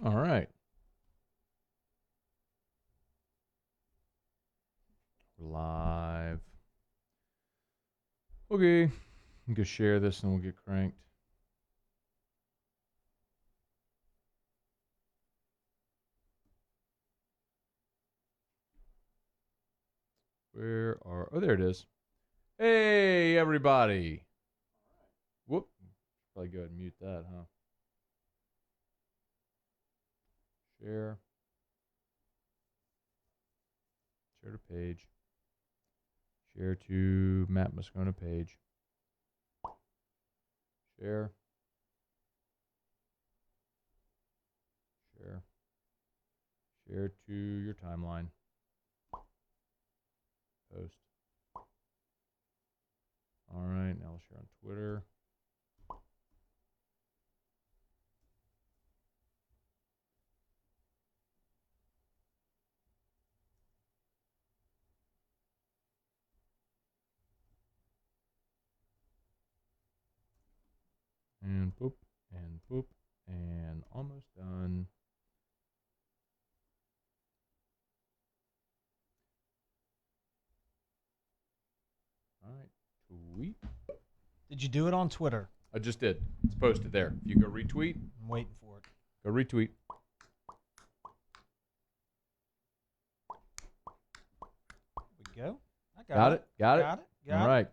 All right. Live. Okay. We can share this and we'll get cranked. Oh, there it is. Hey, everybody. Whoop. Probably go ahead and mute that, huh? Share. Share to page. Share to Matt Moscona page. Share. Share. Share to your timeline. Post. All right, now we'll share on Twitter. And boop, and almost done. All right, tweet. Did you do it on Twitter? I just did. It's posted there. If you go retweet. I'm waiting for it. Go retweet. There we go. I Got it? Got it? All right.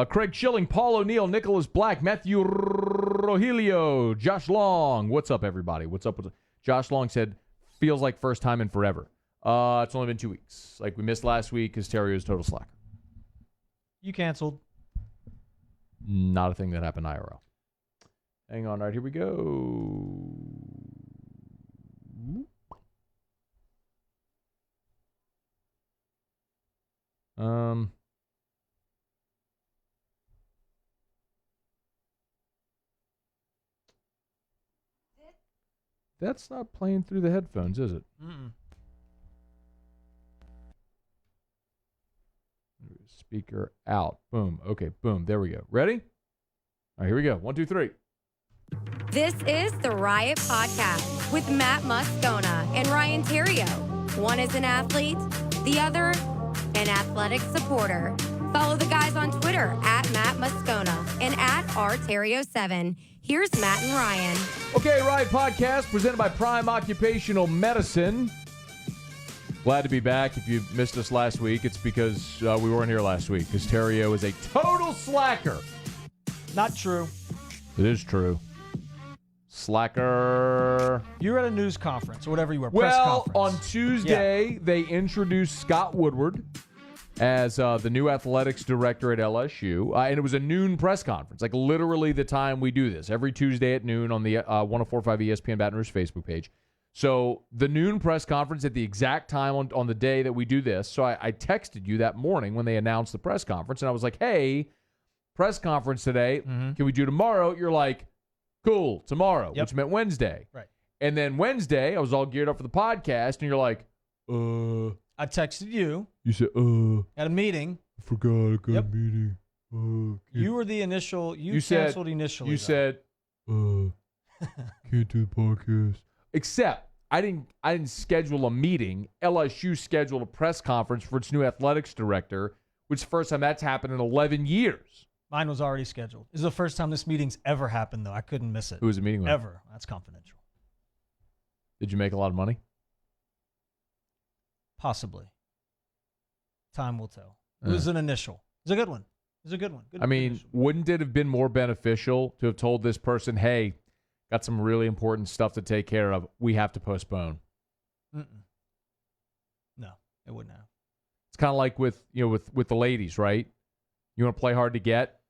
Craig Schilling, Paul O'Neill, Nicholas Black, Matthew Rogelio, Josh Long. What's up, everybody? What's up? Josh Long said, feels like first time in forever. It's only been 2 weeks. Like we missed last week because Terry was total slacker. You canceled. Not a thing that happened IRL. Hang on. All right, here we go. That's not playing through the headphones, is it? Mm-mm. Speaker out. Boom. Okay, boom. There we go. Ready? All right, here we go. 1, 2, 3. This is the Riot Podcast with Matt Moscona and Ryan Theriot. One is an athlete, the other an athletic supporter. Follow the guys on Twitter at Matt Moscona and at rterrio7. Here's Matt and Ryan. Okay, Riot Podcast presented by Prime Occupational Medicine. Glad to be back. If you missed us last week, it's because we weren't here last week because Terrio is a total slacker. Not true. It is true. Slacker. You were at a news conference or whatever you were. Press conference. On Tuesday, they introduced Scott Woodward as the new athletics director at LSU. And it was a noon press conference, like literally the time we do this, every Tuesday at noon on the 104.5 ESPN Baton Rouge Facebook page. So the noon press conference at the exact time on the day that we do this. So I texted you that morning when they announced the press conference, and I was like, hey, press conference today. Mm-hmm. Can we do tomorrow? You're like, cool, tomorrow, Yep. which meant Wednesday. Right. And then Wednesday, I was all geared up for the podcast, and you're like, I texted you. You said, At a meeting. I forgot I got Yep. a meeting. You were the initial. You canceled initially. You though. said, can't do the podcast. Except I didn't schedule a meeting. LSU scheduled a press conference for its new athletics director, which is the first time that's happened in 11 years. Mine was already scheduled. This is the first time this meeting's ever happened, though. I couldn't miss it. Who was the meeting with? Ever. That's confidential. Did you make a lot of money? Possibly. Time will tell. It was an initial. It was a good one. It was a good one. Good, I mean, initial. wouldn't it have been more beneficial to have told this person, hey, got some really important stuff to take care of. We have to postpone. Mm-mm. No, it wouldn't have. It's kind of like with the ladies, right? You want to play hard to get,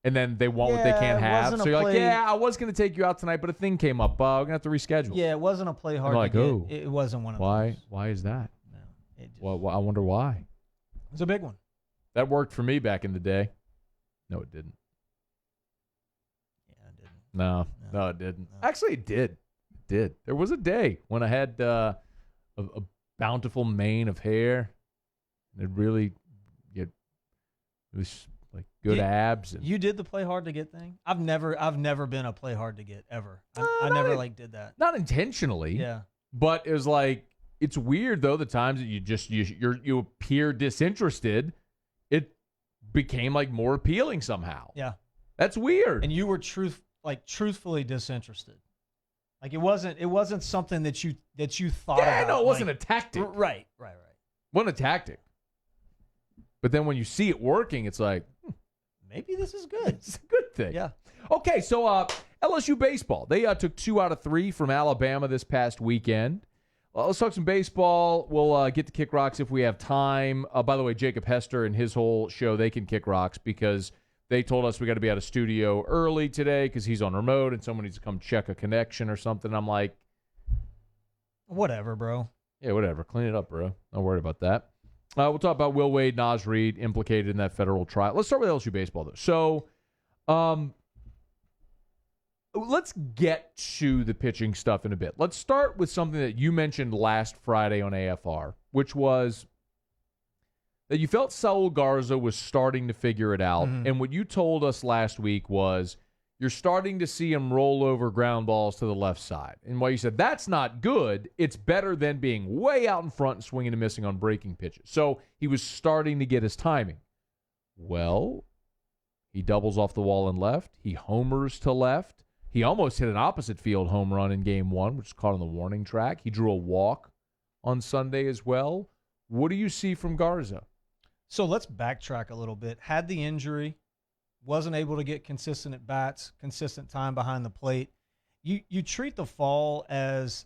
and then they want what they can't have. So you're like, yeah, I was going to take you out tonight, but a thing came up. We're going to have to reschedule. Yeah, it wasn't a play hard like, to get. oh, It wasn't one of Why? those. Why is that? No. It just, Well, I wonder why. it was a big one. That worked for me back in the day. No, it didn't. Yeah, it didn't. No, it didn't. No. Actually, it did. It did. There was a day when I had a bountiful mane of hair. It really, it was like good abs. You did the play hard to get thing? I've never been a play hard to get ever. I never did that. Not intentionally. Yeah. But it was like, it's weird though, the times that you appear disinterested, it became like more appealing somehow. Yeah. That's weird. And you were truthfully disinterested. Like it wasn't something that you thought about. Yeah, no, it wasn't a tactic. Right. Wasn't a tactic. But then when you see it working, it's like, maybe this is good. It's a good thing. Yeah. Okay, so LSU baseball. They took 2 out of 3 from Alabama this past weekend. Let's talk some baseball. We'll get to Kick Rocks if we have time. By the way, Jacob Hester and his whole show, they can Kick Rocks because they told us we got to be out of studio early today because he's on remote and someone needs to come check a connection or something. I'm like, whatever, bro. Yeah, whatever. Clean it up, bro. Don't worry about that. We'll talk about Will Wade, Nas Reid implicated in that federal trial. Let's start with LSU baseball, though. So, let's get to the pitching stuff in a bit. Let's start with something that you mentioned last Friday on AFR, which was that you felt Saul Garza was starting to figure it out. Mm-hmm. And what you told us last week was you're starting to see him roll over ground balls to the left side. And while you said that's not good, it's better than being way out in front and swinging and missing on breaking pitches. So he was starting to get his timing. Well, he doubles off the wall and left. He homers to left. He almost hit an opposite field home run in game 1, which was caught on the warning track. He drew a walk on Sunday as well. What do you see from Garza? So let's backtrack a little bit. Had the injury, wasn't able to get consistent at bats, consistent time behind the plate. You treat the fall as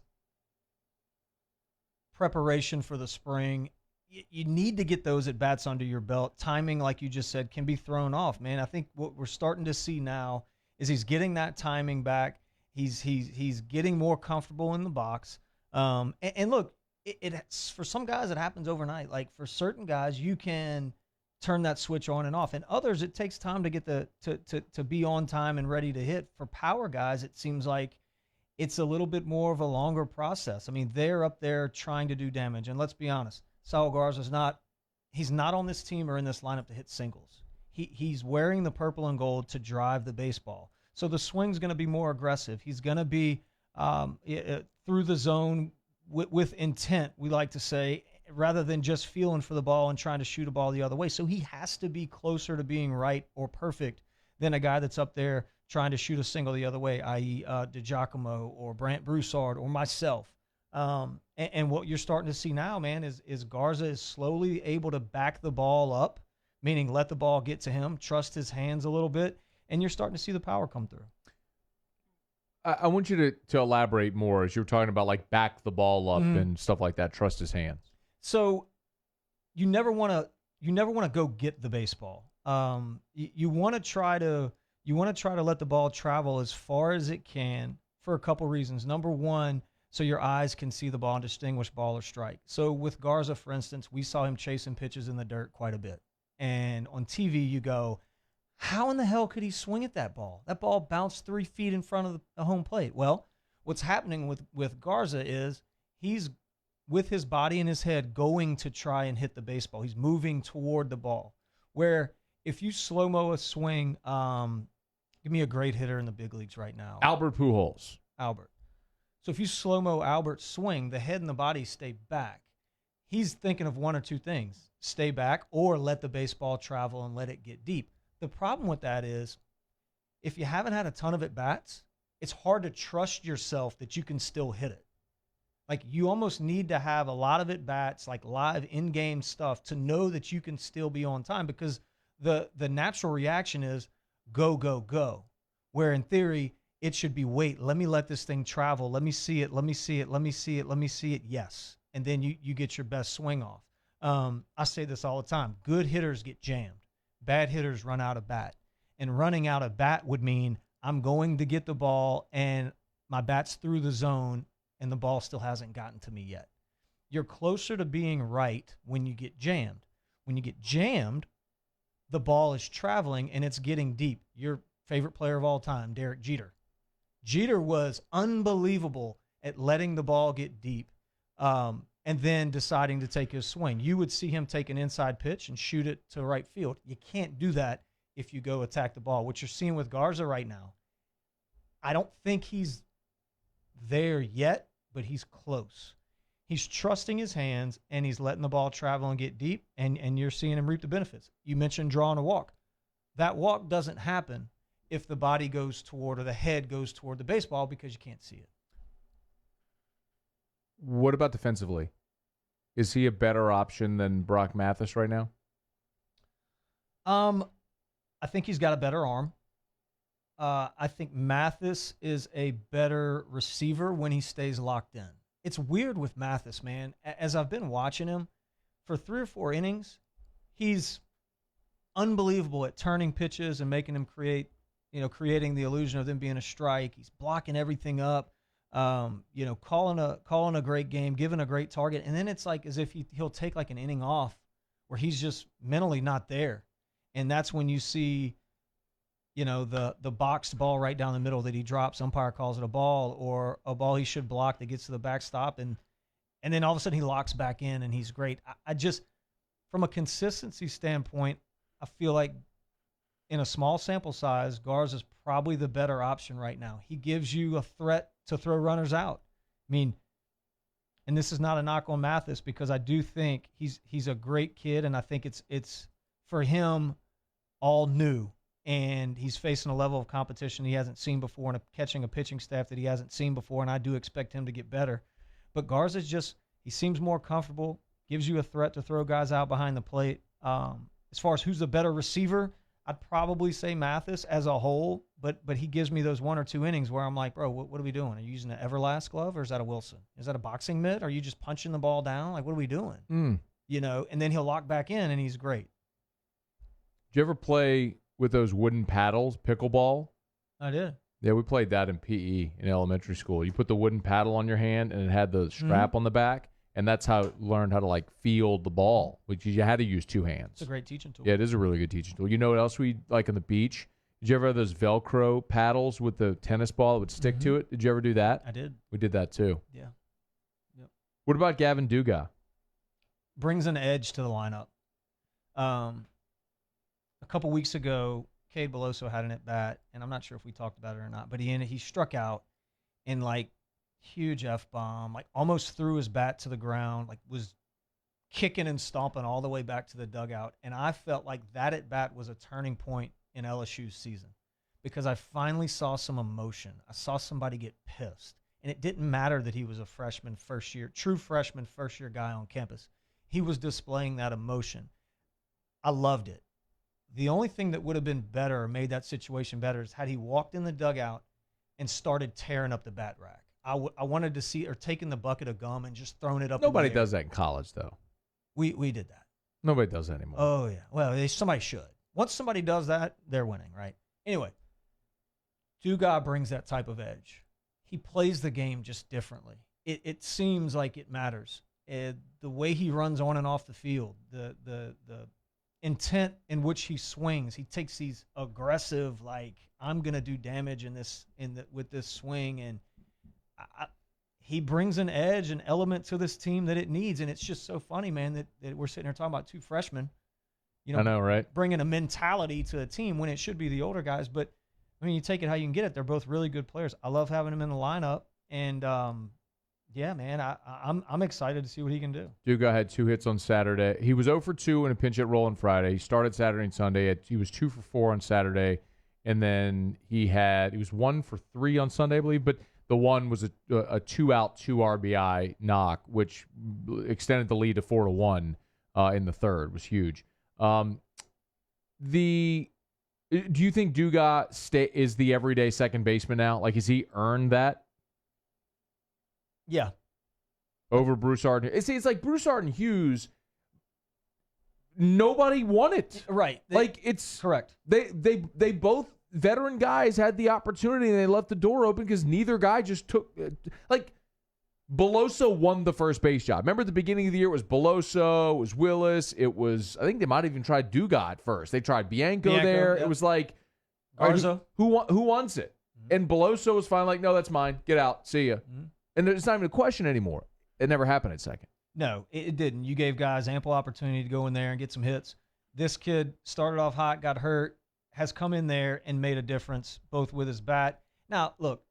preparation for the spring. You need to get those at bats under your belt. Timing, like you just said, can be thrown off, man. I think what we're starting to see now is he's getting that timing back. He's getting more comfortable in the box. And look, it's for some guys it happens overnight. Like for certain guys, you can turn that switch on and off, and others it takes time to get to be on time and ready to hit. For power guys, it seems like it's a little bit more of a longer process. I mean, they're up there trying to do damage, and let's be honest, Saul Garza's not on this team or in this lineup to hit singles. He's wearing the purple and gold to drive the baseball. So the swing's going to be more aggressive. He's going to be through the zone with intent, we like to say, rather than just feeling for the ball and trying to shoot a ball the other way. So he has to be closer to being right or perfect than a guy that's up there trying to shoot a single the other way, i.e. DiGiacomo or Brant Broussard or myself. And what you're starting to see now, man, is Garza is slowly able to back the ball up, meaning let the ball get to him, trust his hands a little bit, and you're starting to see the power come through. I want you to elaborate more as you're talking about like back the ball up and stuff like that, trust his hands. So you never want to go get the baseball. You want to try to let the ball travel as far as it can for a couple reasons. Number one, so your eyes can see the ball and distinguish ball or strike. So with Garza, for instance, we saw him chasing pitches in the dirt quite a bit. And on TV, you go, how in the hell could he swing at that ball? That ball bounced 3 feet in front of the home plate. Well, what's happening with Garza is he's, with his body and his head, going to try and hit the baseball. He's moving toward the ball. Where if you slow-mo a swing, give me a great hitter in the big leagues right now. Albert Pujols. Albert. So if you slow-mo Albert's swing, the head and the body stay back. He's thinking of one or two things. Stay back or let the baseball travel and let it get deep. The problem with that is if you haven't had a ton of at-bats, it's hard to trust yourself that you can still hit it. Like you almost need to have a lot of at-bats, like live in-game stuff, to know that you can still be on time, because the natural reaction is go, go, go. Where in theory, it should be wait, let me let this thing travel. Let me see it. Let me see it. Let me see it. Let me see it. Yes. And then you get your best swing off. I say this all the time. Good hitters get jammed. Bad hitters run out of bat. And running out of bat would mean I'm going to get the ball and my bat's through the zone and the ball still hasn't gotten to me yet. You're closer to being right when you get jammed. When you get jammed, the ball is traveling and it's getting deep. Your favorite player of all time, Derek Jeter. Jeter was unbelievable at letting the ball get deep and then deciding to take his swing. You would see him take an inside pitch and shoot it to right field. You can't do that if you go attack the ball. What you're seeing with Garza right now, I don't think he's there yet, but he's close. He's trusting his hands, and he's letting the ball travel and get deep, and you're seeing him reap the benefits. You mentioned drawing a walk. That walk doesn't happen if the body goes toward or the head goes toward the baseball because you can't see it. What about defensively? Is he a better option than Brock Mathis right now? I think he's got a better arm. I think Mathis is a better receiver when he stays locked in. It's weird with Mathis, man. As I've been watching him for 3 or 4 innings, he's unbelievable at turning pitches and making them creating the illusion of them being a strike. He's blocking everything up, calling a great game, giving a great target. And then it's like as if he'll take like an inning off where he's just mentally not there. And that's when you see, the boxed ball right down the middle that he drops. Umpire calls it a ball, or a ball he should block that gets to the backstop. And then all of a sudden he locks back in and he's great. I just, from a consistency standpoint, I feel like in a small sample size, Garza's probably the better option right now. He gives you a threat to throw runners out. I mean, and this is not a knock on Mathis because I do think he's a great kid, and I think it's for him all new, and he's facing a level of competition he hasn't seen before and catching a pitching staff that he hasn't seen before, and I do expect him to get better. But Garza's he seems more comfortable, gives you a threat to throw guys out behind the plate. As far as who's the better receiver, I'd probably say Mathis as a whole, but he gives me those 1 or 2 innings where I'm like, bro, what are we doing? Are you using an Everlast glove, or is that a Wilson? Is that a boxing mitt? Are you just punching the ball down? Like, what are we doing? And then he'll lock back in, and he's great. Did you ever play with those wooden paddles, pickleball? I did. Yeah, we played that in PE in elementary school. You put the wooden paddle on your hand, and it had the strap on the back, and that's how I learned how to, field the ball, which you had to use 2 hands. It's a great teaching tool. Yeah, it is a really good teaching tool. You know what else we like on the beach? Did you ever have those Velcro paddles with the tennis ball that would stick to it? Did you ever do that? I did. We did that too. Yeah. Yep. What about Gavin Dugas? Brings an edge to the lineup. A couple weeks ago, Cade Beloso had an at-bat, and I'm not sure if we talked about it or not, but he struck out in, huge F-bomb, almost threw his bat to the ground, was kicking and stomping all the way back to the dugout. And I felt like that at-bat was a turning point in LSU's season because I finally saw some emotion. I saw somebody get pissed. And it didn't matter that he was a true freshman, first-year guy on campus. He was displaying that emotion. I loved it. The only thing that would have been better or made that situation better is had he walked in the dugout and started tearing up the bat rack. I wanted to see, or taking the bucket of gum and just throwing it up. Nobody does that in college, though. We did that. Nobody does that anymore. Oh, yeah. Well, somebody should. Once somebody does that, they're winning, right? Anyway, Dugas brings that type of edge. He plays the game just differently. It seems like it matters. The way he runs on and off the field, the intent in which he swings, he takes these aggressive, I'm going to do damage with this swing, and he brings an edge, an element to this team that it needs. And it's just so funny, man, that we're sitting here talking about 2 freshmen, I know, right? Bringing a mentality to a team when it should be the older guys. But, you take it how you can get it. They're both really good players. I love having them in the lineup. And, yeah, man, I'm excited to see what he can do. Dugas had 2 hits on Saturday. He was 0 for 2 in a pinch hit roll on Friday. He started Saturday and Sunday. He was 2 for 4 on Saturday. And then he was 1 for 3 on Sunday, I believe. But the one was a 2-out, 2 RBI knock, which extended the lead to 4-1 in the third. It was huge. Do you think Dugas is the everyday second baseman now? Has he earned that? Yeah. Over Broussard. It's like Broussard and Hughes. Nobody won it. Right. It's correct. They both veteran guys had the opportunity and they left the door open because neither guy just took. Beloso won the first base job. Remember at the beginning of the year, it was Beloso, it was Willis, it was, I think they might have even tried Dugas at first. They tried Bianco there. Yep. It was Garza. Right, who wants it? Mm-hmm. And Beloso was finally no, that's mine. Get out. See ya. Mm-hmm. And it's not even a question anymore. It never happened at second. No, it didn't. You gave guys ample opportunity to go in there and get some hits. This kid started off hot, got hurt, has come in there and made a difference both with his bat. Now, look,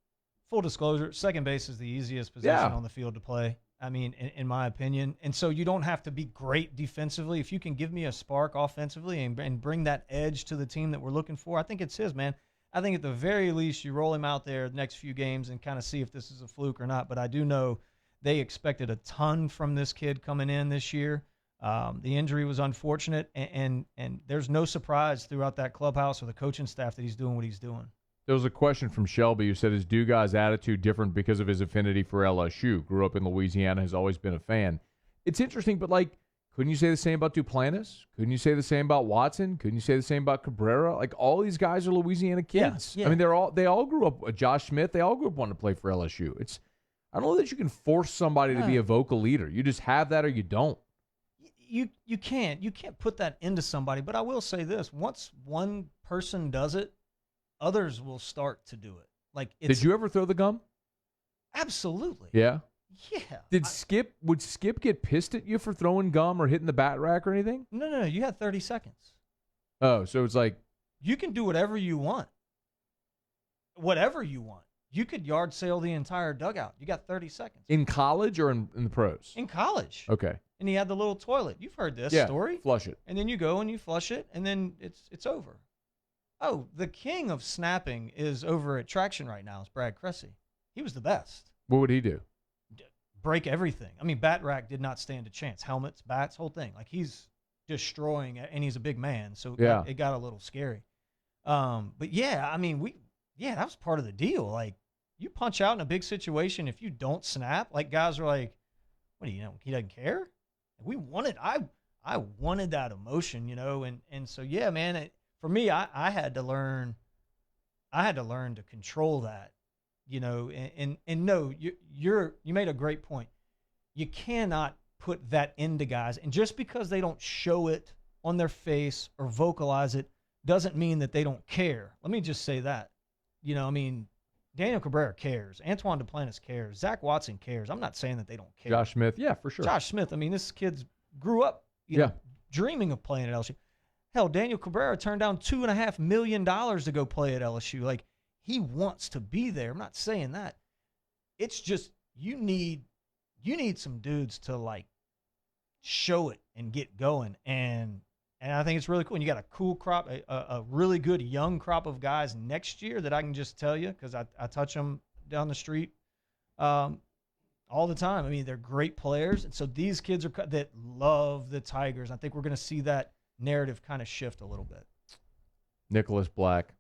full disclosure, second base is the easiest position on the field to play. I mean, in my opinion. And so you don't have to be great defensively. If you can give me a spark offensively and bring that edge to the team that we're looking for, I think it's his, man. I think at the very least you roll him out there the next few games and kind of see if this is a fluke or not. But I do know they expected a ton from this kid coming in this year. The injury was unfortunate, and there's no surprise throughout that clubhouse or the coaching staff that he's doing what he's doing. There was a question from Shelby who said, is Dugas' attitude different because of his affinity for LSU? Grew up in Louisiana, has always been a fan. It's interesting, but, like, couldn't you say the same about Duplantis? Couldn't you say the same about Watson? Couldn't you say the same about Cabrera? Like, all these guys are Louisiana kids. Yeah. I mean, they all grew up, Josh Smith, they all grew up wanting to play for LSU. I don't know that you can force somebody to be a vocal leader. You just have that or you don't. You can't put that into somebody. But I will say this: once one person does it, others will start to do it. Like, did you ever throw the gum? Absolutely. Yeah. Yeah. Would Skip get pissed at you for throwing gum or hitting the bat rack or anything? No. You had 30 seconds. Oh, so it's like you can do whatever you want. Whatever you want. You could yard sale the entire dugout. You got 30 seconds. In college or in the pros? In college. Okay. And he had the little toilet. You've heard this story. Flush it. And then you go and you flush it, and then it's over. Oh, the king of snapping is over at Traction right now. It's Brad Cressy. He was the best. What would he do? Break everything. I mean, bat rack did not stand a chance. Helmets, bats, whole thing. Like, he's destroying it, and he's a big man, so it got a little scary. But yeah, I mean, that was part of the deal. Like, you punch out in a big situation, if you don't snap, like, guys are like, what do you know? He doesn't care. We wanted, I wanted that emotion, you know, and so yeah, man. For me, I had to learn to control that, you know, and no, you made a great point. You cannot put that into guys, and just because they don't show it on their face or vocalize it doesn't mean that they don't care. Let me just say that, you know, I mean, Daniel Cabrera cares. Antoine Duplantis cares. Zach Watson cares. I'm not saying that they don't care. Josh Smith, yeah, for sure. Josh Smith, I mean, this kid's grew up, you know, dreaming of playing at LSU. Hell, Daniel Cabrera turned down $2.5 million to go play at LSU. Like, he wants to be there. I'm not saying that. It's just you need some dudes to, like, show it and get going. And I think it's really cool. And you got a cool crop, a really good young crop of guys next year that I can just tell you, because I touch them down the street all the time. I mean, they're great players. And so these kids that love the Tigers. I think we're going to see that narrative kind of shift a little bit. Nicholas Black,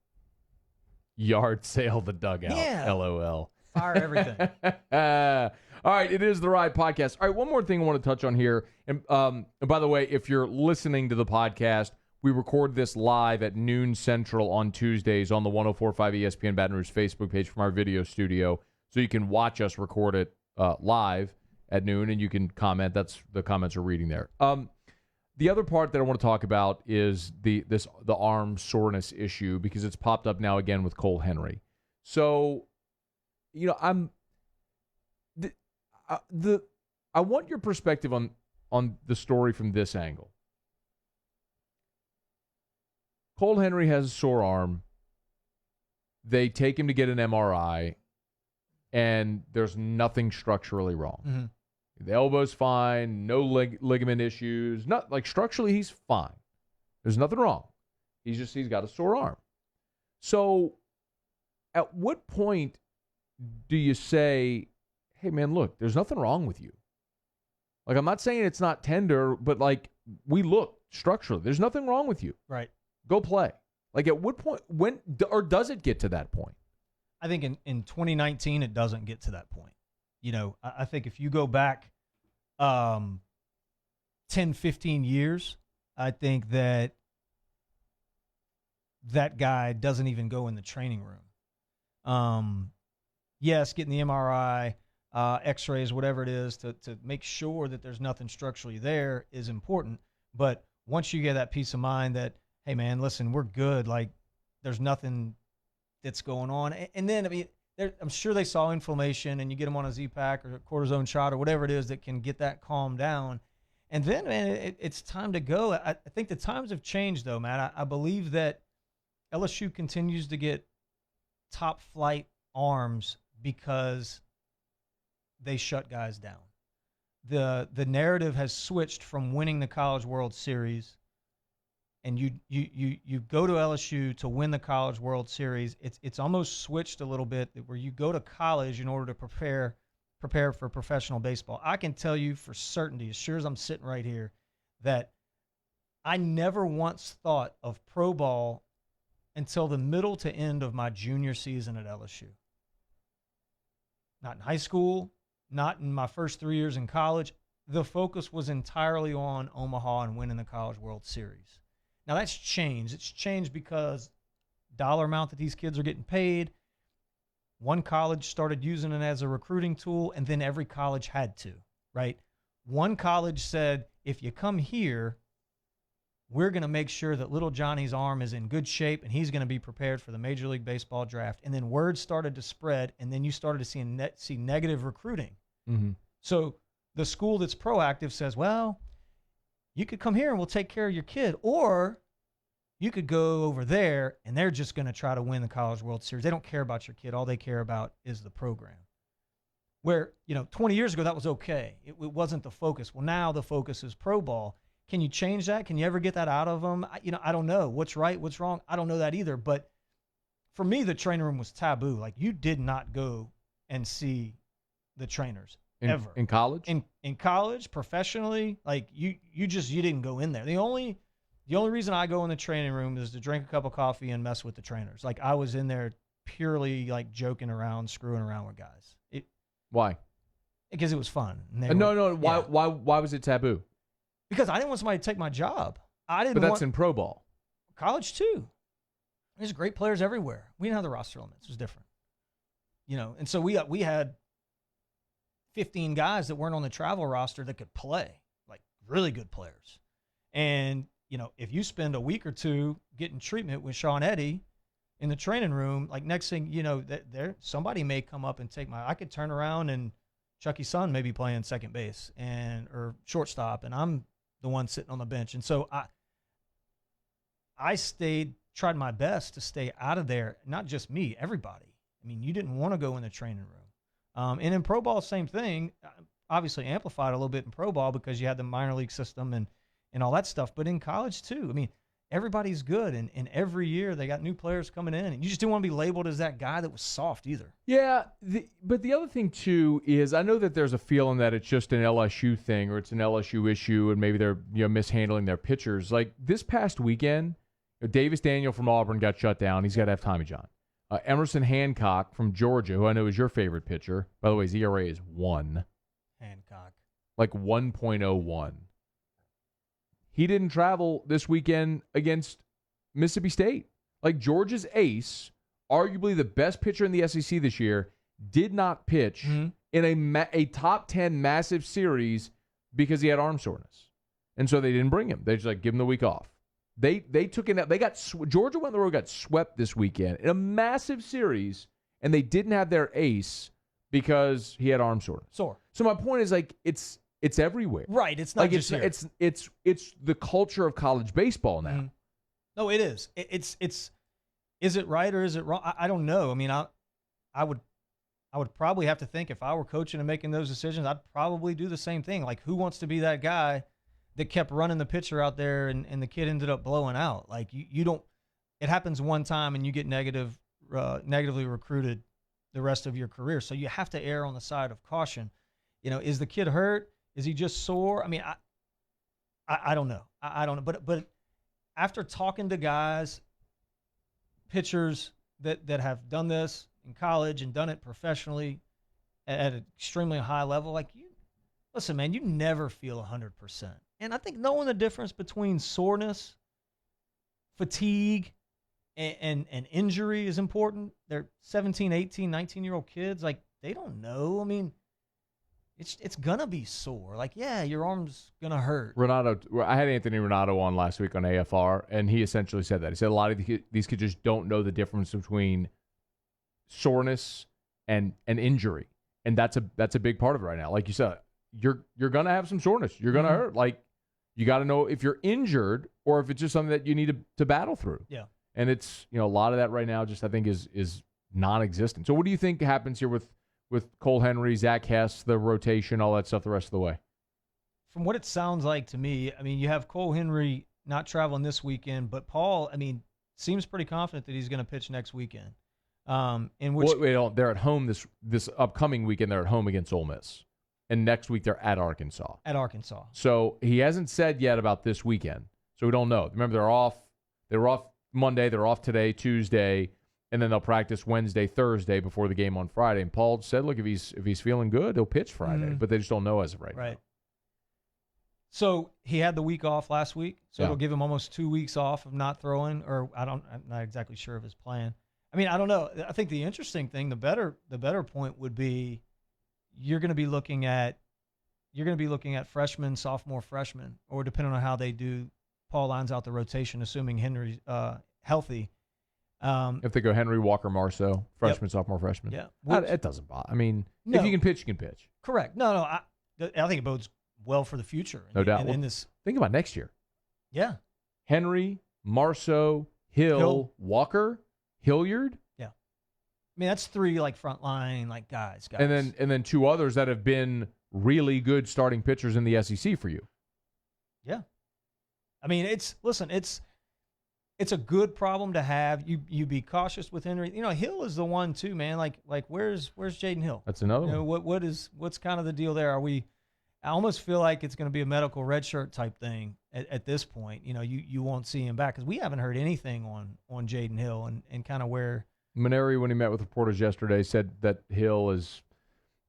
yard sale the dugout. Yeah. LOL. Fire everything. All right, it is the Riot Podcast. All right, one more thing I want to touch on here. And by the way, if you're listening to the podcast, we record this live at noon Central on Tuesdays on the 104.5 ESPN Baton Rouge Facebook page from our video studio. So you can watch us record it live at noon, and you can comment. That's the comments are reading there. The other part that I want to talk about is the arm soreness issue, because it's popped up now again with Cole Henry. So, you know, I want your perspective on the story from this angle. Cole Henry has a sore arm. They take him to get an MRI, and there's nothing structurally wrong. Mm-hmm. The elbow's fine, no ligament issues. Not like structurally, he's fine. There's nothing wrong. He's got a sore arm. So, at what point do you say, hey, man, look, there's nothing wrong with you? Like, I'm not saying it's not tender, but, like, we look structurally. There's nothing wrong with you. Right. Go play. Like, at what point, or does it get to that point? I think in 2019, it doesn't get to that point. You know, I think if you go back 10, 15 years, I think that guy doesn't even go in the training room. Yes, getting the MRI, x-rays, whatever it is, to make sure that there's nothing structurally there is important. But once you get that peace of mind that, hey, man, listen, we're good. Like, there's nothing that's going on. And then, I mean, I'm sure they saw inflammation, and you get them on a Z-Pack or a cortisone shot or whatever it is that can get that calmed down. And then, man, it's time to go. I think the times have changed, though, man. I believe that LSU continues to get top flight arms because they shut guys down. The narrative has switched from winning the College World Series, and you go to LSU to win the College World Series. It's almost switched a little bit where you go to college in order to prepare for professional baseball. I can tell you for certainty, as sure as I'm sitting right here, that I never once thought of pro ball until the middle to end of my junior season at LSU. Not in high school, not in my first 3 years in college. The focus was entirely on Omaha and winning the College World Series. Now that's changed. It's changed because dollar amount that these kids are getting paid. One college started using it as a recruiting tool, and then every college had to, right? One college said, if you come here, we're going to make sure that little Johnny's arm is in good shape and he's going to be prepared for the Major League Baseball draft. And then word started to spread, and then you started to see negative recruiting. Mm-hmm. So the school that's proactive says, well, you could come here and we'll take care of your kid, or you could go over there and they're just going to try to win the College World Series. They don't care about your kid. All they care about is the program. Where, 20 years ago, that was okay. It wasn't the focus. Well, now the focus is pro ball. Can you change that? Can you ever get that out of them? I don't know. What's right, what's wrong? I don't know that either. But for me, the training room was taboo. Like, you did not go and see the trainers ever. In college? In college, professionally, like you didn't go in there. The only reason I go in the training room is to drink a cup of coffee and mess with the trainers. Like, I was in there purely like joking around, screwing around with guys. Why? Because it was fun. No. Why was it taboo? Because I didn't want somebody to take my job. But that's in pro ball. College too. There's great players everywhere. We didn't have the roster limits. It was different. And so we had 15 guys that weren't on the travel roster that could play, like really good players. And, if you spend a week or two getting treatment with Sean Eddy in the training room, like next thing, somebody may come up and I could turn around and Chucky's son may be playing second base or shortstop, and I'm the one sitting on the bench. And so I tried my best to stay out of there. Not just me, everybody. I mean, you didn't want to go in the training room. And in pro ball, same thing, obviously amplified a little bit in pro ball because you had the minor league system and all that stuff. But in college too, I mean, everybody's good. And every year they got new players coming in, and you just didn't want to be labeled as that guy that was soft either. Yeah. But the other thing too is I know that there's a feeling that it's just an LSU thing or it's an LSU issue and maybe they're mishandling their pitchers. Like this past weekend, Davis Daniel from Auburn got shut down. He's got to have Tommy John. Emerson Hancock from Georgia, who I know is your favorite pitcher. By the way, his ERA is 1. Hancock. Like 1.01. He didn't travel this weekend against Mississippi State. Like Georgia's ace, arguably the best pitcher in the SEC this year, did not pitch in a top 10 massive series because he had arm soreness. And so they didn't bring him. They just give him the week off. They took in that. Georgia went on the road, got swept this weekend in a massive series, and they didn't have their ace because he had arm soreness. So my point is it's everywhere. Right. It's not just here. It's the culture of college baseball now. Mm-hmm. No, it is. It's is it right or is it wrong? I don't know. I mean, I would probably have to think if I were coaching and making those decisions, I'd probably do the same thing. Like, who wants to be that guy that kept running the pitcher out there and the kid ended up blowing out? Like, you don't – it happens one time and you get negatively recruited the rest of your career. So you have to err on the side of caution. Is the kid hurt? Is he just sore? I mean, I don't know. I don't know. But after talking to guys, pitchers that have done this in college and done it professionally at an extremely high level, listen, man, you never feel 100%. And I think knowing the difference between soreness, fatigue, and injury is important. They're 17, 18, 19-year-old kids. They don't know. I mean, it's going to be sore. Your arm's going to hurt. I had Anthony Renato on last week on AFR, and he essentially said that. He said a lot of these kids just don't know the difference between soreness and injury. And that's a big part of it right now. Like you said, you're going to have some soreness. You're going to hurt. You got to know if you're injured or if it's just something that you need to battle through. Yeah. And it's, a lot of that right now just I think is non-existent. So what do you think happens here with Cole Henry, Zach Hess, the rotation, all that stuff the rest of the way? From what it sounds like to me, I mean, you have Cole Henry not traveling this weekend, but Paul, I mean, seems pretty confident that he's going to pitch next weekend. They're at home this upcoming weekend. They're at home against Ole Miss, and next week they're at Arkansas. So he hasn't said yet about this weekend, so we don't know. Remember, they're off. They were off Monday. They're off today, Tuesday, and then they'll practice Wednesday, Thursday before the game on Friday. And Paul said, "Look, if he's feeling good, he'll pitch Friday." But they just don't know as of right now. So he had the week off last week, so it'll give him almost 2 weeks off of not throwing, or I'm not exactly sure of his plan. I mean, I don't know. I think the interesting thing, the better point would be you're going to be looking at freshmen, sophomore, freshmen, or depending on how they do, Paul lines out the rotation, assuming Henry's healthy. If they go Henry, Walker, Marceau, freshman, sophomore, freshman. Yeah. It doesn't bother. I mean, if you can pitch, you can pitch. Correct. No, I think it bodes well for the future. No doubt. Think about next year. Yeah. Henry, Marceau, Hill, Walker, Hilliard. Yeah. I mean, that's 3 frontline guys. And then 2 others that have been really good starting pitchers in the SEC for you. Yeah. I mean, it's a good problem to have. You be cautious with Henry. Hill is the one too, man. Where's Jaden Hill? That's another one. What's kind of the deal there? I almost feel like it's going to be a medical redshirt type thing at this point. You won't see him back because we haven't heard anything on Jaden Hill and kind of where. Maneri, when he met with reporters yesterday, said that Hill is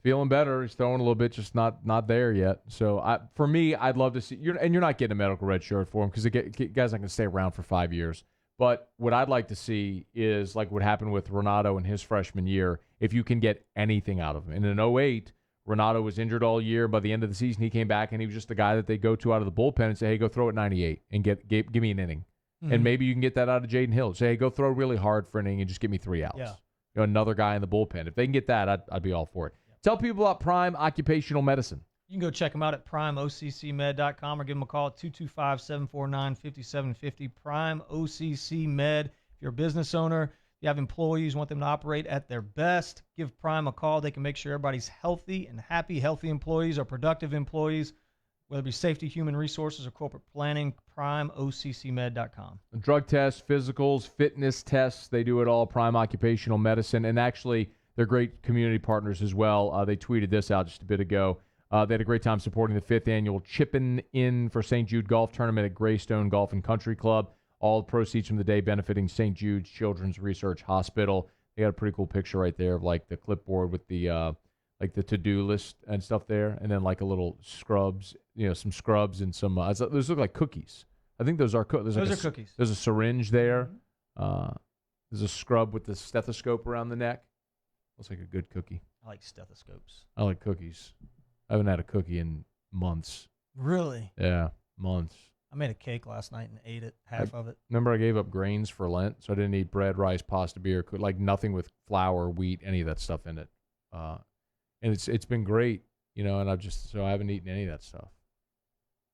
feeling better. He's throwing a little bit, just not there yet. So for me, I'd love to see you're not getting a medical red shirt for him because the guy's not going to stay around for 5 years. But what I'd like to see is like what happened with Renato in his freshman year. If you can get anything out of him, and in 2008, Renato was injured all year. By the end of the season, he came back and he was just the guy that they go to out of the bullpen and say, "Hey, go throw at 98 and give me an inning." And maybe you can get that out of Jaden Hill. Say, "Hey, go throw really hard for an inning and just give me 3 outs." Yeah. Another guy in the bullpen. If they can get that, I'd be all for it. Yep. Tell people about Prime Occupational Medicine. You can go check them out at primeoccmed.com or give them a call at 225-749-5750. Prime OCC Med. If you're a business owner, you have employees, want them to operate at their best, give Prime a call. They can make sure everybody's healthy and happy. Healthy employees are productive employees, whether it be safety, human resources, or corporate planning. PrimeOCCMed.com. Drug tests, physicals, fitness tests, they do it all. Prime Occupational Medicine. And actually, they're great community partners as well. They tweeted this out just a bit ago. They had a great time supporting the 5th annual Chippin' In for St. Jude Golf Tournament at Greystone Golf and Country Club. All the proceeds from the day benefiting St. Jude's Children's Research Hospital. They got a pretty cool picture right there of the clipboard with the the to-do list and stuff there, and then a little scrubs, some scrubs and some. Those look like cookies. I think those are cookies. Those are cookies. There's a syringe there. There's a scrub with the stethoscope around the neck. Looks like a good cookie. I like stethoscopes. I like cookies. I haven't had a cookie in months. Really? Yeah, months. I made a cake last night and ate it, half of it. Remember, I gave up grains for Lent, so I didn't eat bread, rice, pasta, beer, nothing with flour, wheat, any of that stuff in it. And it's been great, and I haven't eaten any of that stuff.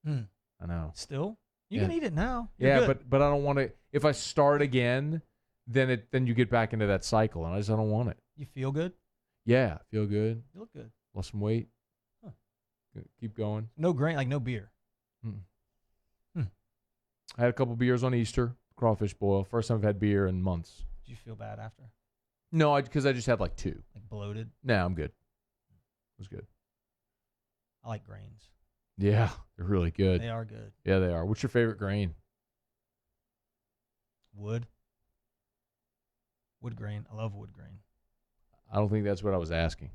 I know. Still, you can eat it now. You're good. but I don't want to. If I start again, then you get back into that cycle, and I don't want it. You feel good? Yeah, feel good. You look good. Lost some weight. Huh. Keep going. No grain, no beer. I had a couple beers on Easter, crawfish boil. First time I've had beer in months. Did you feel bad after? No, because I just had 2. Bloated? No, I'm good. It was good. I like grains. Yeah, they're really good. They are good. Yeah, they are. What's your favorite grain? Wood. Wood grain. I love wood grain. I don't think that's what I was asking.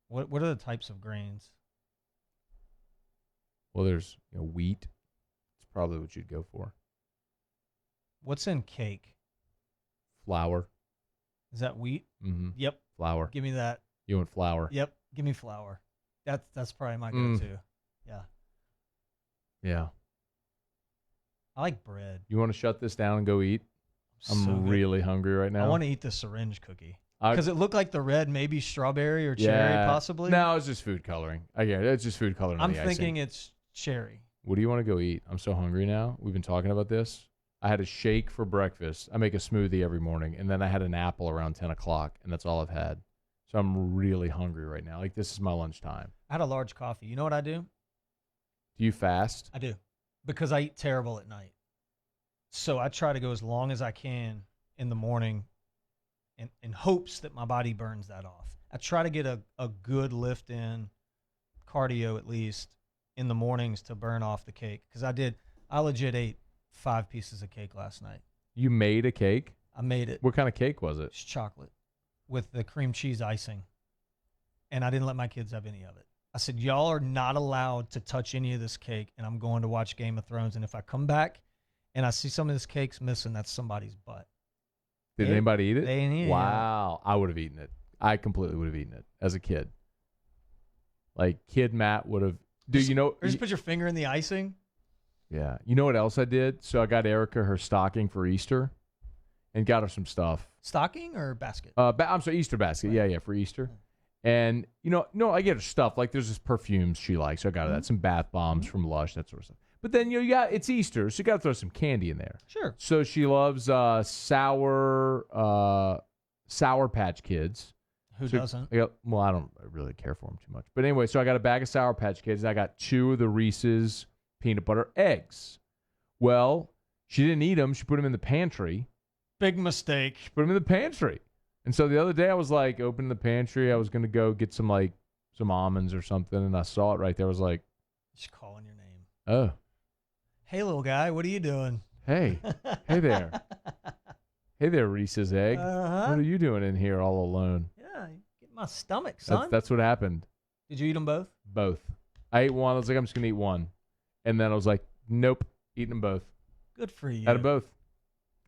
What are the types of grains? Well, there's wheat. It's probably what you'd go for. What's in cake? Flour. Is that wheat? Mm-hmm. Yep. Flour. Give me that. You want flour? Yep. Give me flour. That's probably my go-to. Yeah. Yeah. I like bread. You want to shut this down and go eat? I'm really hungry right now. I want to eat the syringe cookie. Because it looked like the red, maybe strawberry or cherry, possibly. No, it's just food coloring. I get it. It's just food coloring. I'm thinking it's cherry. What do you want to go eat? I'm so hungry now. We've been talking about this. I had a shake for breakfast. I make a smoothie every morning, and then I had an apple around 10 o'clock, and that's all I've had. So I'm really hungry right now. Like, this is my lunchtime. I had a large coffee. You know what I do? Do you fast? I do, because I eat terrible at night. So I try to go as long as I can in the morning in hopes that my body burns that off. I try to get a good lift in, cardio at least, in the mornings to burn off the cake. Because I legit ate 5 pieces of cake last night. You made a cake? I made it. What kind of cake was it? It's chocolate with the cream cheese icing. And I didn't let my kids have any of it. I said, y'all are not allowed to touch any of this cake, and I'm going to watch Game of Thrones. And if I come back and I see some of this cake's missing, that's somebody's butt. Did anybody eat it? They didn't eat it. Wow. I would have eaten it. I completely would have eaten it as a kid. Like, kid Matt would have. Dude, you know. Or just put your finger in the icing. Yeah. You know what else I did? So I got Erica her stocking for Easter and got her some stuff. Stocking or basket? I'm sorry, Easter basket. Right. Yeah, for Easter. And, no, I get her stuff. Like, there's this perfumes she likes. So I got her that. Some bath bombs from Lush, that sort of stuff. But then, it's Easter, so you got to throw some candy in there. Sure. So she loves Sour Patch Kids. Who doesn't? Well, I don't really care for them too much. But anyway, so I got a bag of Sour Patch Kids, and I got 2 of the Reese's peanut butter eggs. Well, she didn't eat them. She put them in the pantry. Big mistake. She put them in the pantry. And so the other day I was like, opening the pantry. I was going to go get some almonds or something, and I saw it right there. I was like, just calling your name. Oh. Hey, little guy, what are you doing? Hey. Hey there. Hey there, Reese's egg. Uh-huh. What are you doing in here all alone? Yeah, get my stomach, son. That's what happened. Did you eat them both? Both. I ate one. I was like, I'm just going to eat one. And then I was like, nope, eating them both. Good for you. Had them both.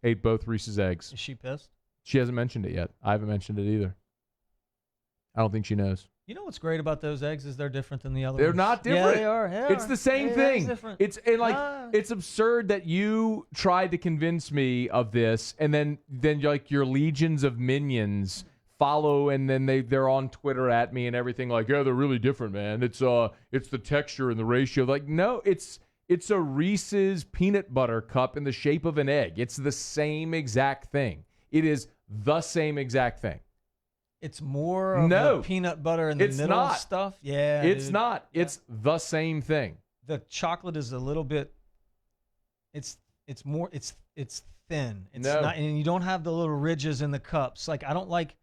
Ate both Reese's eggs. Is she pissed? She hasn't mentioned it yet. I haven't mentioned it either. I don't think she knows. You know what's great about those eggs is they're different than the other They're ones. not different. Yeah, they are. It's the same thing. It's It's absurd that you tried to convince me of this, and then like your legions of minions follow, and then they're on Twitter at me and everything like, yeah, they're really different, man. It's the texture and the ratio. Like, no, it's a Reese's peanut butter cup in the shape of an egg. It's the same exact thing. It is the same exact thing. It's more of the peanut butter in the middle stuff. Yeah, it's not. It's the same thing. The chocolate is a little bit. It's more. It's thin. It's not, and you don't have the little ridges in the cups. Like, I don't like.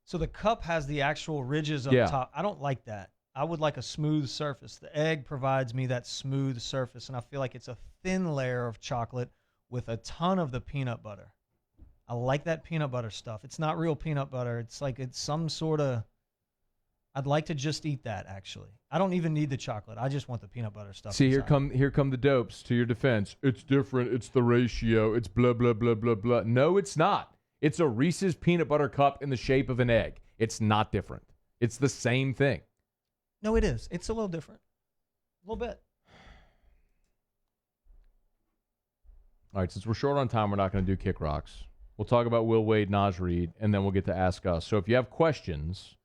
So the cup has the actual ridges up top. I don't like that. I would like a smooth surface. The egg provides me that smooth surface, and I feel like it's a thin layer of chocolate with a ton of the peanut butter. I like that peanut butter stuff. It's not real peanut butter. It's like it's some sort of. I'd like to just eat that, actually. I don't even need the chocolate. I just want the peanut butter stuff. See, inside. here come the dopes to your defense. It's different. It's the ratio. It's blah, blah, blah, blah, blah. No, it's not. It's a Reese's peanut butter cup in the shape of an egg. It's not different. It's the same thing. No, it is. It's a little different. A little bit. All right, since we're short on time, we're not going to do Kick Rocks. We'll talk about Will Wade, Naz Reid, and then we'll get to Ask Us. So if you have questions,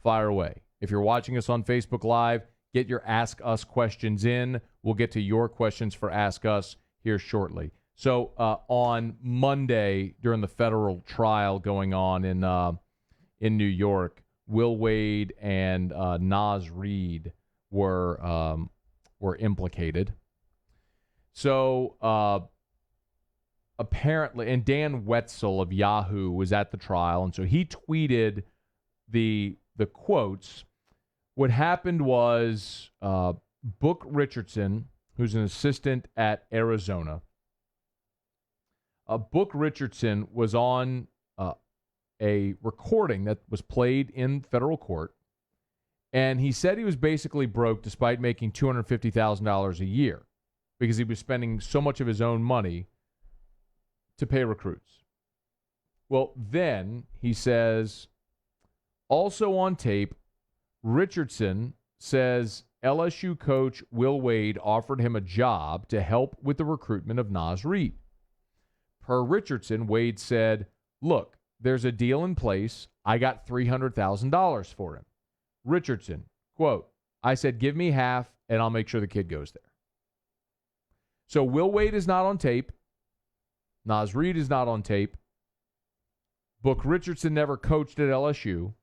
fire away. If you're watching us on Facebook Live, get your Ask Us questions in. We'll get to your questions for Ask Us here shortly. So on Monday, during the federal trial going on in New York, Will Wade and Naz Reid were implicated. So apparently, and Dan Wetzel of Yahoo was at the trial, and so he tweeted the quotes. What happened was Book Richardson, who's an assistant at Arizona, Book Richardson was on a recording that was played in federal court, and he said he was basically broke despite making $250,000 a year because he was spending so much of his own money to pay recruits. Well, then he says, also on tape, Richardson says LSU coach Will Wade offered him a job to help with the recruitment of Naz Reid. Per Richardson, Wade said, look, there's a deal in place. I got $300,000 for him. Richardson, quote, I said, give me half and I'll make sure the kid goes there. So Will Wade is not on tape. Naz Reid is not on tape. Book Richardson never coached at LSU.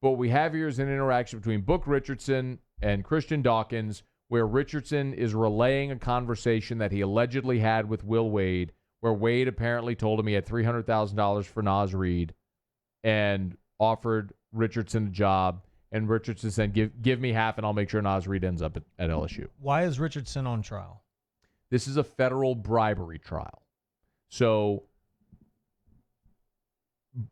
But what we have here is an interaction between Book Richardson and Christian Dawkins, where Richardson is relaying a conversation that he allegedly had with Will Wade, where Wade apparently told him he had $300,000 for Naz Reid and offered Richardson a job. And Richardson said, give me half and I'll make sure Naz Reid ends up at LSU. Why is Richardson on trial? This is a federal bribery trial. So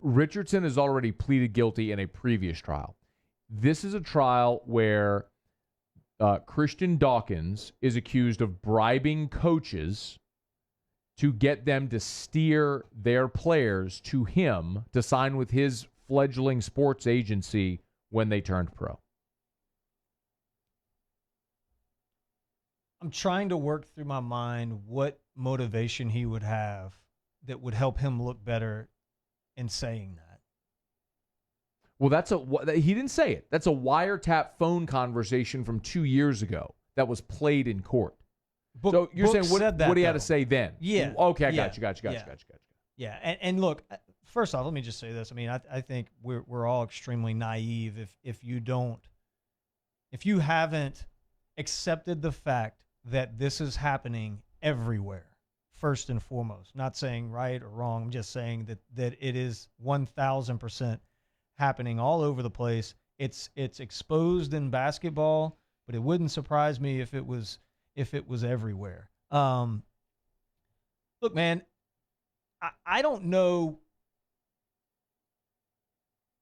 Richardson has already pleaded guilty in a previous trial. This is a trial where Christian Dawkins is accused of bribing coaches to get them to steer their players to him to sign with his fledgling sports agency when they turned pro. I'm trying to work through my mind what motivation he would have that would help him look better in saying that. Well, he didn't say it. That's a wiretap phone conversation from 2 years ago that was played in court. So you're saying what he had to say then? Yeah. Okay, I got you. Yeah, and look, first off, let me just say this. I mean, I think we're all extremely naive if you haven't accepted the fact that this is happening everywhere. First and foremost, not saying right or wrong. I'm just saying that it is 1,000% happening all over the place. It's exposed in basketball, but it wouldn't surprise me if it was everywhere. Look, man, I don't know.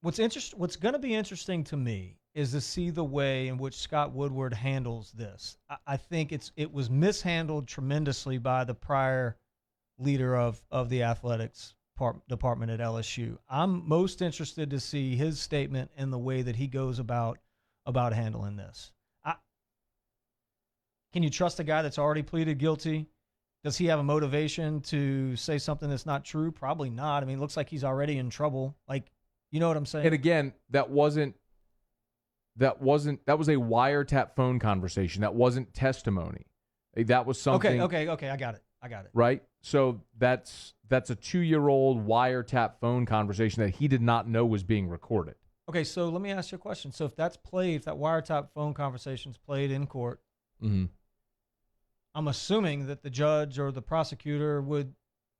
What's going to be interesting to me is to see the way in which Scott Woodward handles this. I think it was mishandled tremendously by the prior leader of the athletics department at LSU. I'm most interested to see his statement and the way that he goes about handling this. Can you trust a guy that's already pleaded guilty? Does he have a motivation to say something that's not true? Probably not. I mean, it looks like he's already in trouble. Like, you know what I'm saying? And again, that was a wiretap phone conversation. That wasn't testimony. That was something. Okay. I got it. Right? So that's a 2-year-old wiretap phone conversation that he did not know was being recorded. Okay, so let me ask you a question. So if that wiretap phone conversation's played in court, mm-hmm. I'm assuming that the judge or the prosecutor would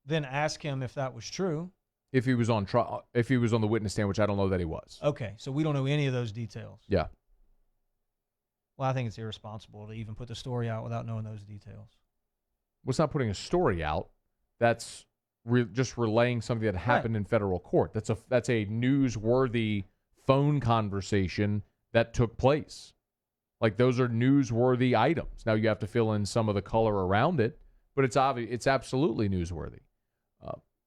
then ask him if that was true. If he was on trial, if he was on the witness stand, which I don't know that he was. Okay, so we don't know any of those details. Yeah. Well, I think it's irresponsible to even put the story out without knowing those details. Well, it's not putting a story out. That's just relaying something that happened in federal court. That's a newsworthy phone conversation that took place. Like, those are newsworthy items. Now you have to fill in some of the color around it, but it's obvious. It's absolutely newsworthy.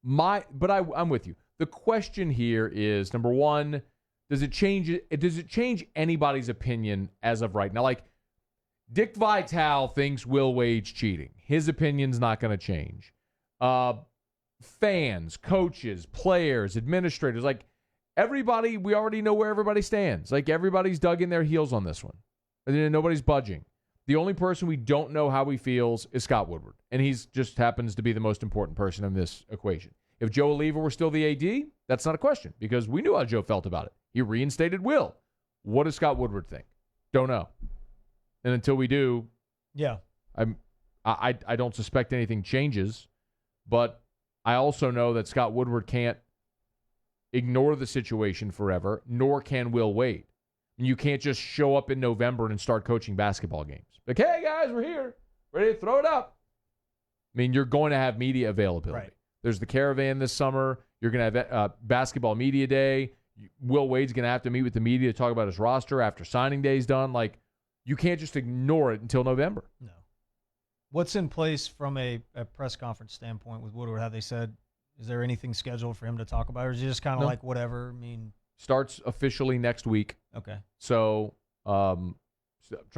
I'm with you. The question here is, number one, does it change anybody's opinion as of right now? Like, Dick Vitale thinks Will Wade's cheating. His opinion's not going to change. Fans, coaches, players, administrators, like everybody, we already know where everybody stands. Like, everybody's dug in their heels on this one. And nobody's budging. The only person we don't know how he feels is Scott Woodward. And he just happens to be the most important person in this equation. If Joe Oliva were still the AD, that's not a question because we knew how Joe felt about it. He reinstated Will. What does Scott Woodward think? Don't know. And until we do, yeah, I don't suspect anything changes. But I also know that Scott Woodward can't ignore the situation forever, nor can Will Wade. You can't just show up in November and start coaching basketball games. Like, hey, guys, we're here. Ready to throw it up. I mean, you're going to have media availability. Right. There's the Caravan this summer. You're going to have Basketball Media Day. Will Wade's going to have to meet with the media to talk about his roster after signing day's done. Like, you can't just ignore it until November. No. What's in place from a press conference standpoint with Woodward? Have they said, is there anything scheduled for him to talk about? Or is he just kind of like whatever? I mean, starts officially next week. Okay. So, trying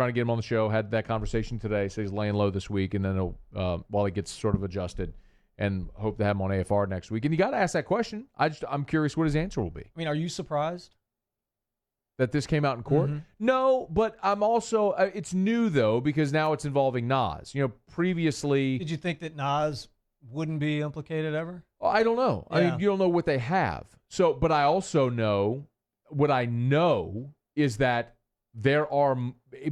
to get him on the show. Had that conversation today. So he's laying low this week, and then while he gets sort of adjusted, and hope to have him on AFR next week. And you got to ask that question. I'm curious what his answer will be. I mean, are you surprised? that this came out in court? Mm-hmm. No, but I'm also it's new though because now it's involving Nas. Previously, Did you think that Nas wouldn't be implicated ever? I don't know. I mean, you don't know what they have. So, but I also know what I know is that there are,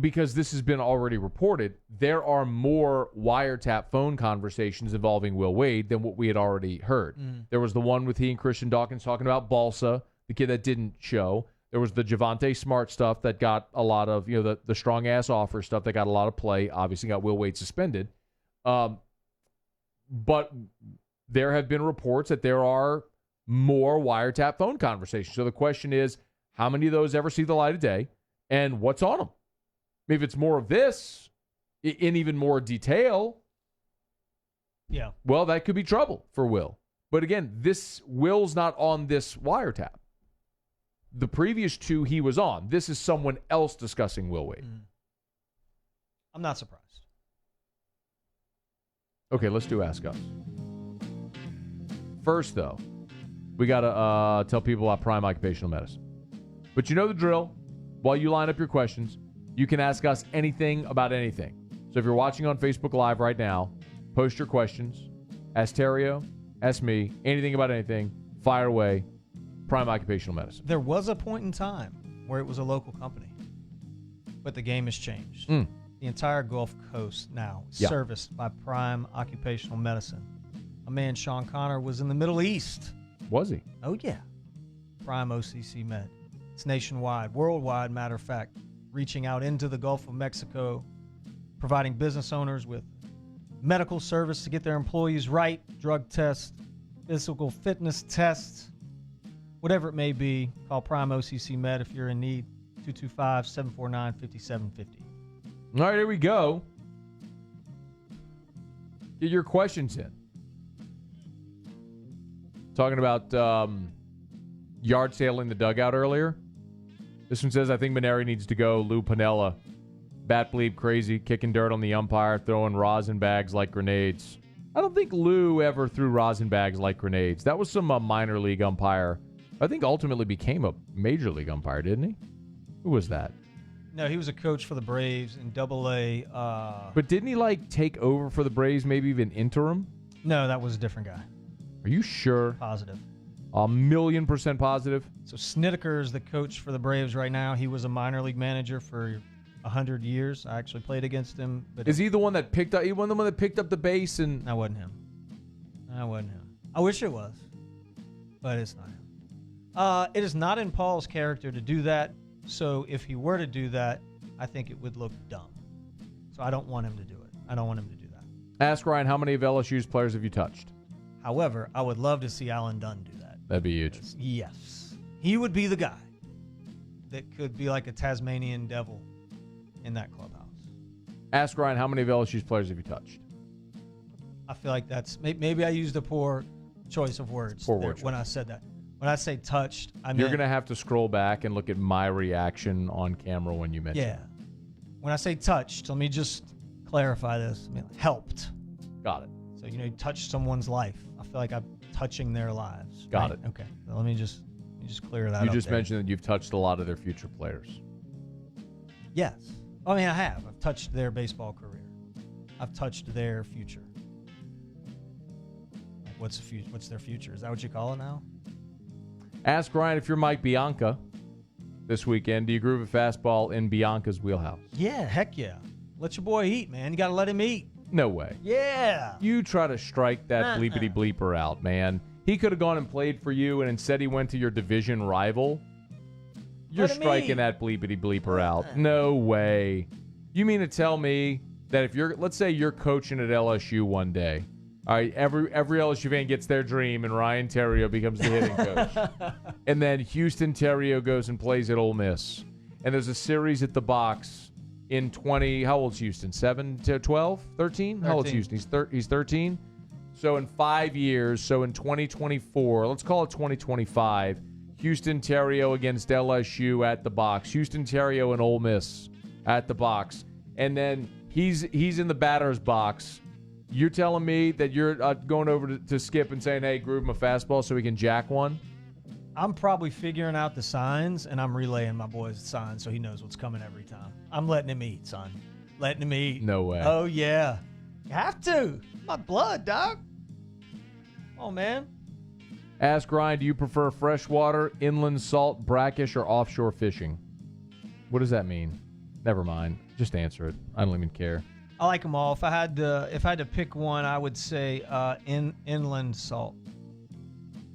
because this has been already reported, there are more wiretap phone conversations involving Will Wade than what we had already heard. There was the one with he and Christian Dawkins talking about Balsa, the kid that didn't show. There was the Javonte Smart stuff that got a lot of, the strong ass offer stuff that got a lot of play. Obviously got Will Wade suspended. But there have been reports that there are more wiretap phone conversations. So the question is, how many of those ever see the light of day, and what's on them? If it's more of this, in even more detail, well, that could be trouble for Will. But again, Will's not on this wiretap. The previous two he was on. This is someone else discussing Will Wade. I'm not surprised. Okay, let's do Ask Us. First, though, we got to tell people about Prime Occupational Medicine. But you know the drill. While you line up your questions, you can ask us anything about anything. So if you're watching on Facebook Live right now, post your questions. Ask Terrio, ask me, anything about anything, fire away. Prime Occupational Medicine. There was a point in time where it was a local company, but the game has changed. The entire Gulf Coast now is serviced by Prime Occupational Medicine. My man Sean Connor was in the Middle East. Was he? Oh, yeah. Prime OCC Med. It's nationwide, worldwide, matter of fact, reaching out into the Gulf of Mexico, providing business owners with medical service to get their employees right, drug tests, physical fitness tests, whatever it may be. Call Prime OCC Med if you're in need. 225-749-5750. All right, here we go. Get your questions in. Talking about yard sailing the dugout earlier. This one says, I think Maneri needs to go. Lou Piniella. Bat bleep crazy, kicking dirt on the umpire, throwing rosin bags like grenades. I don't think Lou ever threw rosin bags like grenades. That was some minor league umpire. I think ultimately became a major league umpire, didn't he? Who was that? No, he was a coach for the Braves in Double-A. But didn't he take over for the Braves, maybe even interim? No, that was a different guy. Are you sure? Positive. 1,000,000% positive? So Snedeker is the coach for the Braves right now. He was a minor league manager for 100 years. I actually played against him. But is he the one that picked up? He was the one that picked up the base and. That wasn't him. I wish it was, but it's not him. It is not in Paul's character to do that. So if he were to do that, I think it would look dumb. So I don't want him to do it. I don't want him to do that. Ask Ryan, how many of LSU's players have you touched? However, I would love to see Alan Dunn do that. That'd be huge. Yes. He would be the guy that could be like a Tasmanian devil in that clubhouse. Ask Ryan, how many of LSU's players have you touched? I feel like that's maybe I used a poor choice of words when I said that. When I say touched, You're going to have to scroll back and look at my reaction on camera when you mention it. When I say touched, let me just clarify this. helped. Got it. So, you touched someone's life. I feel like I'm touching their lives. Got it. Okay. So let me just clear that up. You just mentioned that you've touched a lot of their future players. Yes. I have. I've touched their baseball career. I've touched their future. What's their future? Is that what you call it now? Ask Ryan if you're Mike Bianca this weekend. Do you groove a fastball in Bianca's wheelhouse? Yeah, heck yeah. Let your boy eat, man. You got to let him eat. No way. Yeah. You try to strike that bleepity bleeper out, man. He could have gone and played for you, and instead he went to your division rival. You're striking that bleepity bleeper out. No way. You mean to tell me that if let's say you're coaching at LSU one day, all right, every LSU fan gets their dream, and Ryan Terrio becomes the hitting coach. And then Houston Terrio goes and plays at Ole Miss. And there's a series at the box in how old's Houston? 7 to 12? 13? How old's Houston? He's 13? So in 5 years, so in 2024, let's call it 2025, Houston Terrio against LSU at the box. Houston Terrio and Ole Miss at the box. And then he's in the batter's box. You're telling me that you're going over to Skip and saying, hey, groove him a fastball so he can jack one? I'm probably figuring out the signs, and I'm relaying my boy's signs so he knows what's coming every time. I'm letting him eat, son. Letting him eat. No way. Oh, yeah. You have to. My blood, dog. Oh, man. Ask Ryan, do you prefer freshwater, inland salt, brackish, or offshore fishing? What does that mean? Never mind. Just answer it. I don't even care. I like them all. If I had to pick one, I would say inland salt.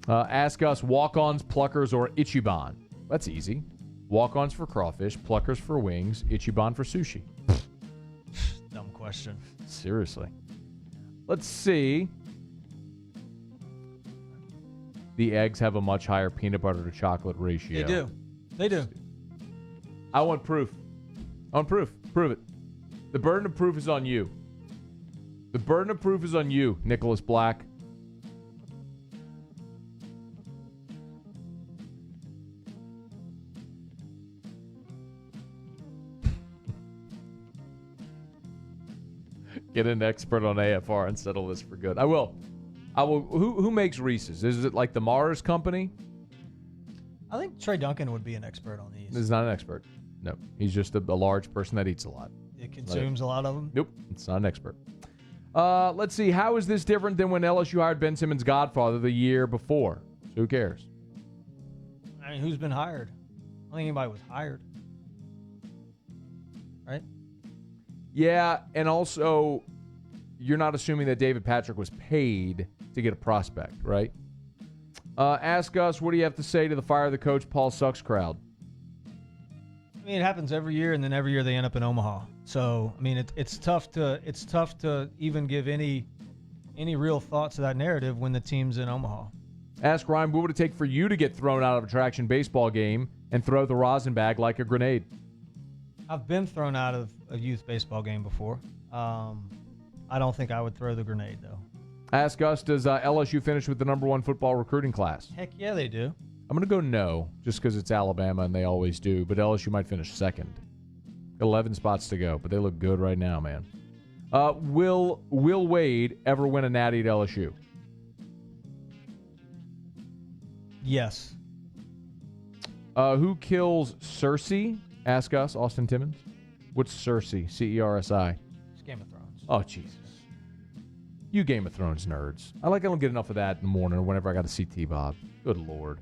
Ask us, walk-ons, pluckers, or ichiban. That's easy. Walk-ons for crawfish, pluckers for wings, ichiban for sushi. Dumb question. Seriously. Let's see. The eggs have a much higher peanut butter to chocolate ratio. They do. They do. I want proof. I want proof. Prove it. The burden of proof is on you. The burden of proof is on you, Nicholas Black. Get an expert on AFR and settle this for good. I will. Who makes Reese's? Is it like the Mars company? I think Trey Duncan would be an expert on these. He's not an expert. No, he's just a large person that eats a lot. It consumes a lot of them? Nope, it's not an expert. Let's see. How is this different than when LSU hired Ben Simmons' godfather the year before? So who cares? I mean, who's been hired? I don't think anybody was hired. Right? Yeah, and also, you're not assuming that David Patrick was paid to get a prospect, right? Ask us, what do you have to say to the fire the coach Paul Sucks crowd? I mean, it happens every year, and then every year they end up in Omaha. So, I mean, it's tough to even give any real thought to that narrative when the team's in Omaha. Ask Ryan, what would it take for you to get thrown out of a traction baseball game and throw the rosin bag like a grenade? I've been thrown out of a youth baseball game before. I don't think I would throw the grenade, though. Ask us, does LSU finish with the #1 football recruiting class? Heck yeah, they do. I'm going to go no, just because it's Alabama and they always do, but LSU might finish second. 11 spots to go, but they look good right now, man. Will Wade ever win a natty at LSU? Yes. Who kills Cersei? Ask us, Austin Timmons. What's Cersei? C-E-R-S-I. It's Game of Thrones. Oh, Jesus. You Game of Thrones nerds. I don't get enough of that in the morning or whenever I got to see T-Bob. Good Lord.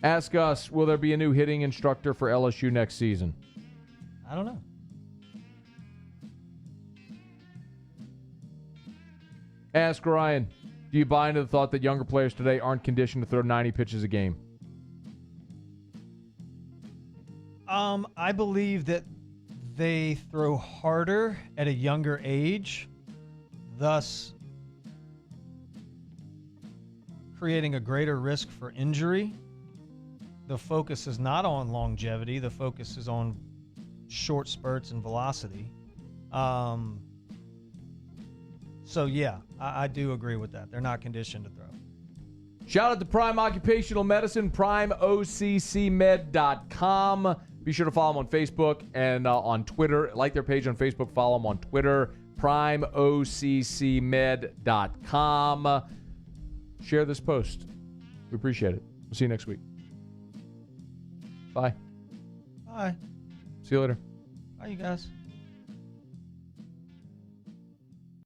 Ask us, will there be a new hitting instructor for LSU next season? I don't know. Ask Ryan, do you buy into the thought that younger players today aren't conditioned to throw 90 pitches a game? I believe that they throw harder at a younger age, thus creating a greater risk for injury. The focus is not on longevity. The focus is on short spurts and velocity. So, yeah, I do agree with that. They're not conditioned to throw. Shout out to Prime Occupational Medicine, primeoccmed.com. Be sure to follow them on Facebook and on Twitter. Like their page on Facebook. Follow them on Twitter, primeoccmed.com. Share this post. We appreciate it. We'll see you next week. Bye. Bye. See you later. Bye, you guys.